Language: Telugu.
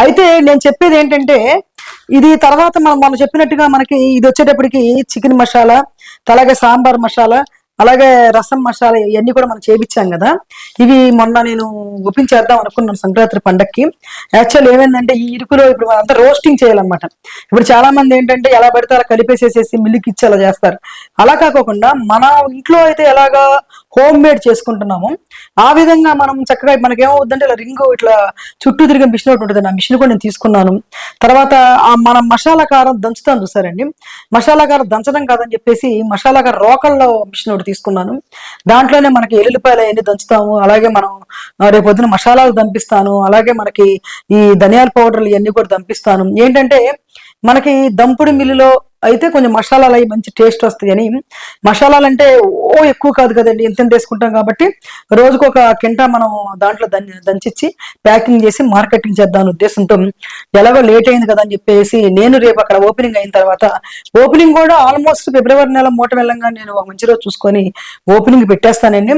అయితే నేను చెప్పేది ఏంటంటే ఇది తర్వాత మనం చెప్పినట్టుగా మనకి ఇది వచ్చేటప్పటికి చికెన్ మసాలా, అలాగే సాంబార్ మసాలా, అలాగే రసం మసాలా ఇవన్నీ కూడా మనం చేపించాం కదా. ఇవి మొన్న నేను ఒప్పించేద్దాం అనుకున్నాను సంక్రాంతి పండక్కి. యాక్చువల్ ఏమైందంటే ఈ ఇరుకులో ఇప్పుడు అంతా రోస్టింగ్ చేయాలన్నమాట. ఇప్పుడు చాలా మంది ఏంటంటే ఎలా పడితే అలా కలిపేసేసేసి మిల్లుకి ఇచ్చి అలా చేస్తారు. అలా కాకోకుండా మన ఇంట్లో అయితే ఎలాగా హోమ్ మేడ్ చేసుకుంటున్నాము ఆ విధంగా మనం చక్కగా మనకేమవుద్దంటే ఇలా రింగు ఇట్లా చుట్టూ తిరిగిన మిషన్ ఒకటి ఉంటుంది. ఆ మిషన్ కూడా నేను తీసుకున్నాను. తర్వాత మనం మసాలా కారం దంచుతాం చూసారండి. మసాలా కారం దంచడం కాదని చెప్పేసి మసాలా కారం రోకల్లో మిషన్ ఒకటి తీసుకున్నాను. దాంట్లోనే మనకి ఎల్లుల్లిపాయలు అవన్నీ దంచుతాము. అలాగే మనం రేపు పొద్దున మసాలాలు దంపిస్తాను. అలాగే మనకి ఈ ధనియాల పౌడర్లు ఇవన్నీ కూడా దంపిస్తాను. ఏంటంటే మనకి దంపుడు మిల్లులో అయితే కొంచెం మసాలాలు అవి మంచి టేస్ట్ వస్తాయి అని, మసాలాలు అంటే ఓ ఎక్కువ కాదు కదండి, ఎంత వేసుకుంటాం కాబట్టి రోజుకు ఒక కింటా మనం దాంట్లో దంచిచ్చి ప్యాకింగ్ చేసి మార్కెటింగ్ చేద్దాం ఉద్దేశంతో ఎలాగో లేట్ అయింది కదా అని చెప్పేసి నేను రేపు అక్కడ ఓపెనింగ్ అయిన తర్వాత, ఓపెనింగ్ కూడా ఆల్మోస్ట్ ఫిబ్రవరి నెల మూట వెళ్ళంగా నేను ఒక మంచి రోజు చూసుకొని ఓపెనింగ్ పెట్టేస్తానండి.